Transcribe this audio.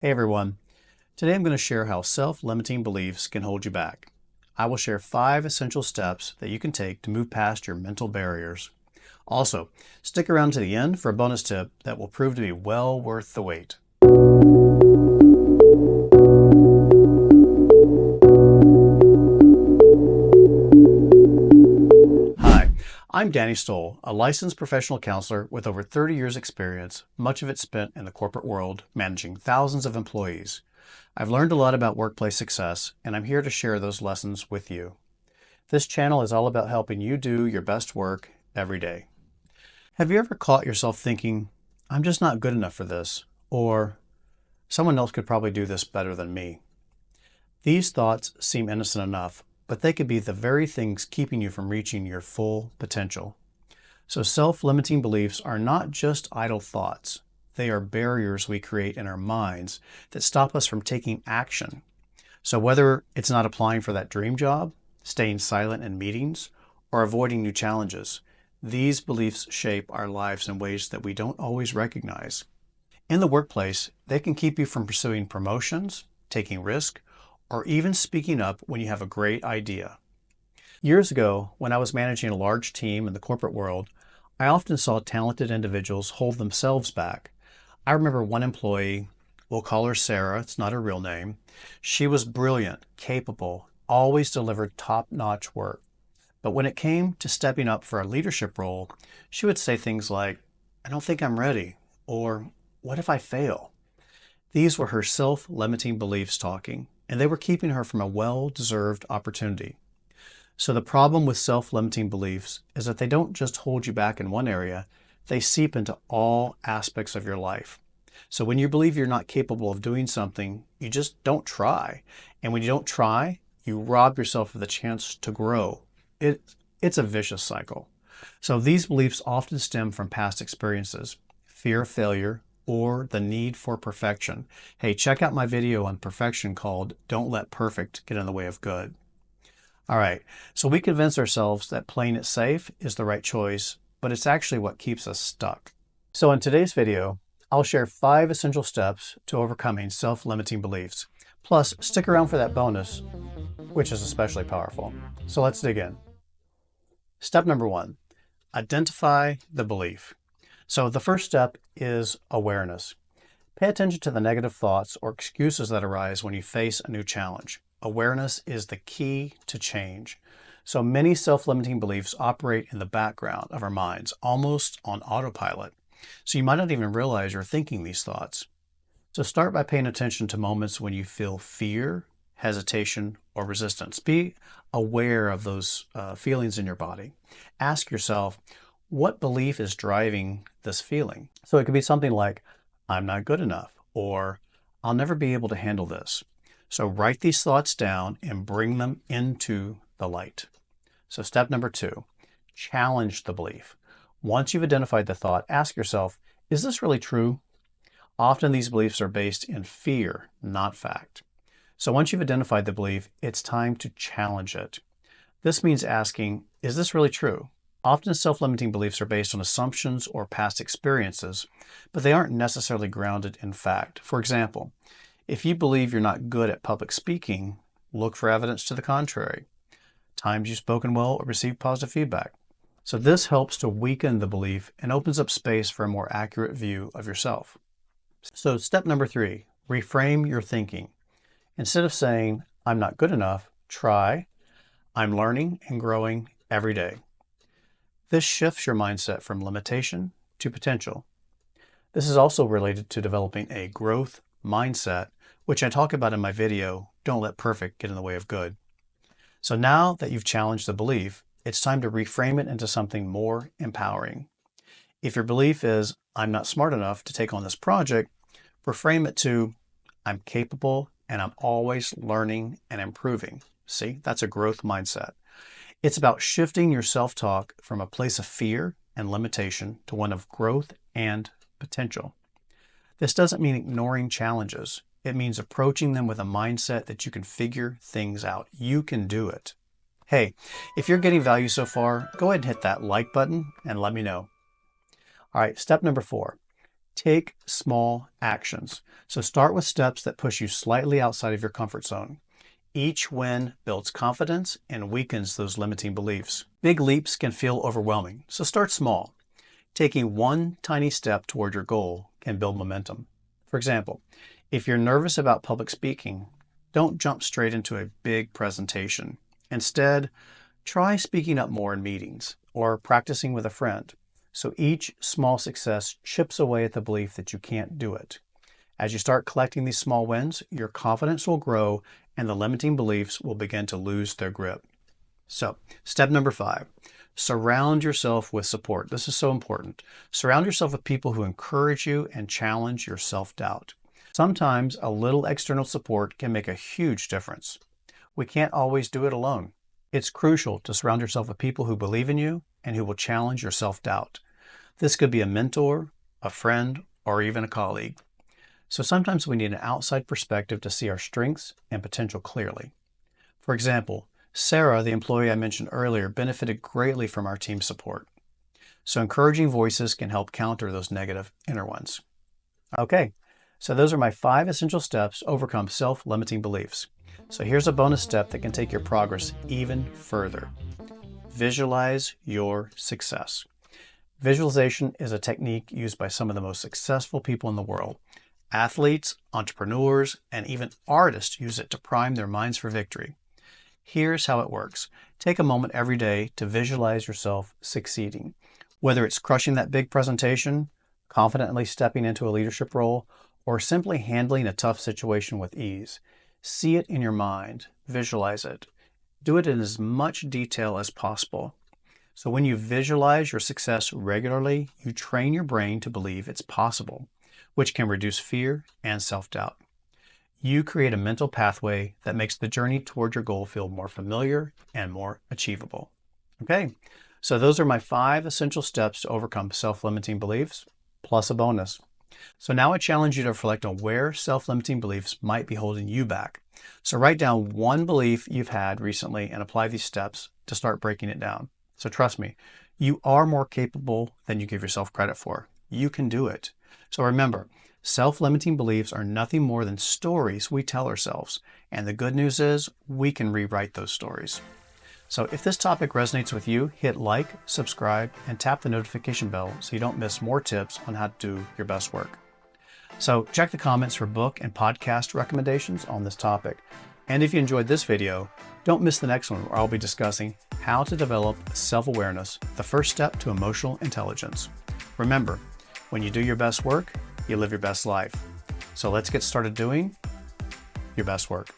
Hey everyone, today I'm going to share how self-limiting beliefs can hold you back. I will share 5 essential steps that you can take to move past your mental barriers. Also, stick around to the end for a bonus tip that will prove to be well worth the wait. Hi, I'm Danny Stoll, a licensed professional counselor with over 30 years experience, much of it spent in the corporate world, managing thousands of employees. I've learned a lot about workplace success, and I'm here to share those lessons with you. This channel is all about helping you do your best work every day. Have you ever caught yourself thinking, I'm just not good enough for this, or someone else could probably do this better than me? These thoughts seem innocent enough, but they could be the very things keeping you from reaching your full potential. So self-limiting beliefs are not just idle thoughts. They are barriers we create in our minds that stop us from taking action. So whether it's not applying for that dream job, staying silent in meetings, or avoiding new challenges, these beliefs shape our lives in ways that we don't always recognize. In the workplace, they can keep you from pursuing promotions, taking risk, or even speaking up when you have a great idea. Years ago, when I was managing a large team in the corporate world, I often saw talented individuals hold themselves back. I remember one employee, we'll call her Sarah, it's not her real name. She was brilliant, capable, always delivered top-notch work. But when it came to stepping up for a leadership role, she would say things like, I don't think I'm ready, or what if I fail? These were her self-limiting beliefs talking, and they were keeping her from a well-deserved opportunity. So the problem with self-limiting beliefs is that they don't just hold you back in one area, they seep into all aspects of your life. So when you believe you're not capable of doing something, you just don't try. And when you don't try, you rob yourself of the chance to grow. It's a vicious cycle. So these beliefs often stem from past experiences, fear of failure, or the need for perfection. Hey, check out my video on perfection called Don't Let Perfect Get in the Way of Good. All right, so we convince ourselves that playing it safe is the right choice, but it's actually what keeps us stuck. So in today's video, I'll share 5 essential steps to overcoming self-limiting beliefs. Plus, stick around for that bonus, which is especially powerful. So let's dig in. Step number 1, identify the belief. So the first step is awareness. Pay attention to the negative thoughts or excuses that arise when you face a new challenge. Awareness is the key to change. So many self-limiting beliefs operate in the background of our minds, almost on autopilot. So you might not even realize you're thinking these thoughts. So start by paying attention to moments when you feel fear, hesitation, or resistance. Be aware of those feelings in your body. Ask yourself, what belief is driving this feeling? So it could be something like, I'm not good enough, or I'll never be able to handle this. So write these thoughts down and bring them into the light. So step number 2, challenge the belief. Once you've identified the thought, ask yourself, is this really true? Often these beliefs are based in fear, not fact. So once you've identified the belief, it's time to challenge it. This means asking, is this really true? Often self-limiting beliefs are based on assumptions or past experiences, but they aren't necessarily grounded in fact. For example, if you believe you're not good at public speaking, look for evidence to the contrary. Times you've spoken well or received positive feedback. So this helps to weaken the belief and opens up space for a more accurate view of yourself. So step number 3, reframe your thinking. Instead of saying, I'm not good enough, try, I'm learning and growing every day. This shifts your mindset from limitation to potential. This is also related to developing a growth mindset, which I talk about in my video, Don't Let Perfect Get in the Way of Good. So now that you've challenged the belief, it's time to reframe it into something more empowering. If your belief is, I'm not smart enough to take on this project, reframe it to, I'm capable and I'm always learning and improving. See, that's a growth mindset. It's about shifting your self-talk from a place of fear and limitation to one of growth and potential. This doesn't mean ignoring challenges. It means approaching them with a mindset that you can figure things out. You can do it. Hey, if you're getting value so far, go ahead and hit that like button and let me know. All right, step number 4, Take small actions. So start with steps that push you slightly outside of your comfort zone. Each win builds confidence and weakens those limiting beliefs. Big leaps can feel overwhelming, so start small. Taking one tiny step toward your goal can build momentum. For example, if you're nervous about public speaking, don't jump straight into a big presentation. Instead, try speaking up more in meetings or practicing with a friend. So each small success chips away at the belief that you can't do it. As you start collecting these small wins, your confidence will grow and the limiting beliefs will begin to lose their grip. So, step number 5, surround yourself with support. This is so important. Surround yourself with people who encourage you and challenge your self-doubt. Sometimes a little external support can make a huge difference. We can't always do it alone. It's crucial to surround yourself with people who believe in you and who will challenge your self-doubt. This could be a mentor, a friend, or even a colleague. So sometimes we need an outside perspective to see our strengths and potential clearly. For example, Sarah, the employee I mentioned earlier, benefited greatly from our team support. So encouraging voices can help counter those negative inner ones. Okay, so those are my 5 essential steps to overcome self-limiting beliefs. So here's a bonus step that can take your progress even further. Visualize your success. Visualization is a technique used by some of the most successful people in the world. Athletes, entrepreneurs, and even artists use it to prime their minds for victory. Here's how it works. Take a moment every day to visualize yourself succeeding. Whether it's crushing that big presentation, confidently stepping into a leadership role, or simply handling a tough situation with ease. See it in your mind. Visualize it. Do it in as much detail as possible. So when you visualize your success regularly, you train your brain to believe it's possible, which can reduce fear and self-doubt. You create a mental pathway that makes the journey toward your goal feel more familiar and more achievable. Okay, so those are my 5 essential steps to overcome self-limiting beliefs, plus a bonus. So now I challenge you to reflect on where self-limiting beliefs might be holding you back. So write down one belief you've had recently and apply these steps to start breaking it down. So trust me, you are more capable than you give yourself credit for. You can do it. So remember, self-limiting beliefs are nothing more than stories we tell ourselves. And the good news is we can rewrite those stories. So if this topic resonates with you, hit like, subscribe, and tap the notification bell so you don't miss more tips on how to do your best work. So check the comments for book and podcast recommendations on this topic. And if you enjoyed this video, don't miss the next one where I'll be discussing how to develop self-awareness, the first step to emotional intelligence. Remember, when you do your best work, you live your best life. So let's get started doing your best work.